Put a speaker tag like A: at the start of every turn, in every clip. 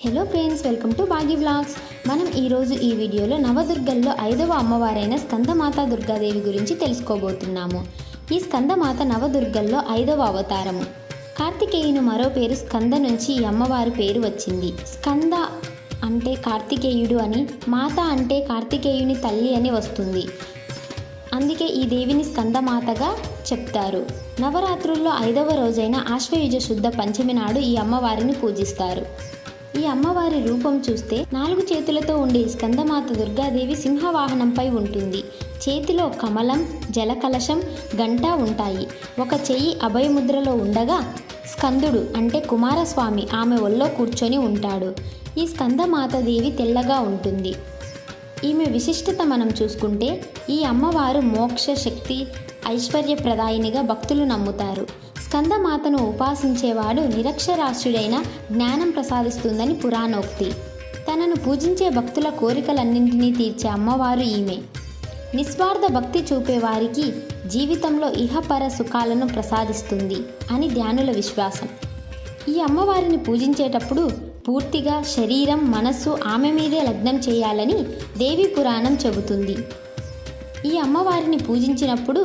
A: Hello friends, welcome to Bhagya vlogs. మనం ఈరోజు ఈ వీడియోలో నవదుర్గల్లో 5వ అమ్మవారైన స్కందమాత దుర్గాదేవి గురించి తెలుసుకోబోతున్నాము. ఈ స్కందమాత నవదుర్గల్లో 5వ అవతారము. కార్తికేయుని మరో పేరు స్కంద నుంచి ఈ అమ్మవారి పేరు వచ్చింది. స్కంద అంటే కార్తికేయుడు అని, మాత అంటే కార్తికేయుని తల్లి అని వస్తుంది. అందుకే ఈ దేవిని స్కందమాతగా చెప్తారు. నవరాత్రుల్లో 5వ రోజైన ఆశ్వయుజ శుద్ధ పంచమి నాడు ఈ అమ్మవారిని పూజిస్తారు. ఈ అమ్మవారి రూపం చూస్తే 4 చేతులతో ఉండే స్కందమాత దుర్గాదేవి సింహవాహనంపై ఉంటుంది. చేతిలో కమలం, జలకలశం, గంట ఉంటాయి. ఒక చెయ్యి అభయముద్రలో ఉండగా స్కందుడు అంటే కుమారస్వామి ఆమె ఒళ్ళో కూర్చొని ఉంటాడు. ఈ స్కందమాత దేవి తెల్లగా ఉంటుంది. ఈమె విశిష్టత మనం చూసుకుంటే ఈ అమ్మవారు మోక్ష శక్తి, ఐశ్వర్యప్రదాయినిగా భక్తులు నమ్ముతారు. స్కందమాతను ఉపాసించేవాడు నిరక్షరాస్యుడైన జ్ఞానం ప్రసాదిస్తుందని పురాణోక్తి. తనను పూజించే భక్తుల కోరికలన్నింటినీ తీర్చే అమ్మవారు ఈమె. నిస్వార్థ భక్తి చూపే వారికి జీవితంలో ఇహపర సుఖాలను ప్రసాదిస్తుంది అని ధ్యానుల విశ్వాసం. ఈ అమ్మవారిని పూజించేటప్పుడు పూర్తిగా శరీరం, మనస్సు ఆమె మీదే లగ్నం చేయాలని దేవి పురాణం చెబుతుంది. ఈ అమ్మవారిని పూజించినప్పుడు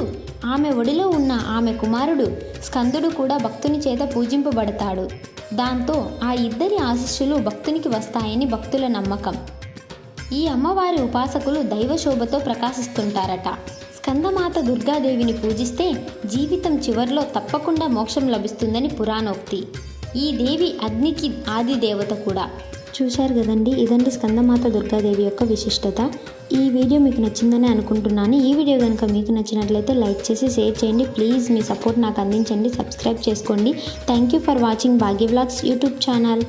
A: ఆమె ఒడిలో ఉన్న ఆమె కుమారుడు స్కందుడు కూడా భక్తుని చేత పూజింపబడతాడు. దాంతో ఆ ఇద్దరి ఆశీస్సులు భక్తునికి వస్తాయని భక్తుల నమ్మకం. ఈ అమ్మవారి ఉపాసకులు దైవశోభతో ప్రకాశిస్తుంటారట. స్కందమాత దుర్గాదేవిని పూజిస్తే జీవితం చివర్లో తప్పకుండా మోక్షం లభిస్తుందని పురాణోక్తి. ఈ దేవి అగ్నికి ఆది దేవత కూడా. చూశారు కదండి, ఇదండి స్కందమాత దుర్గాదేవి యొక్క విశిష్టత. ఈ వీడియో మీకు నచ్చిందని అనుకుంటున్నాను. ఈ వీడియో కనుక మీకు నచ్చినట్లయితే లైక్ చేసి షేర్ చేయండి. ప్లీజ్ మీ సపోర్ట్ నాకు అందించండి. సబ్స్క్రైబ్ చేసుకోండి. Thank you for watching Bhagya vlogs YouTube channel.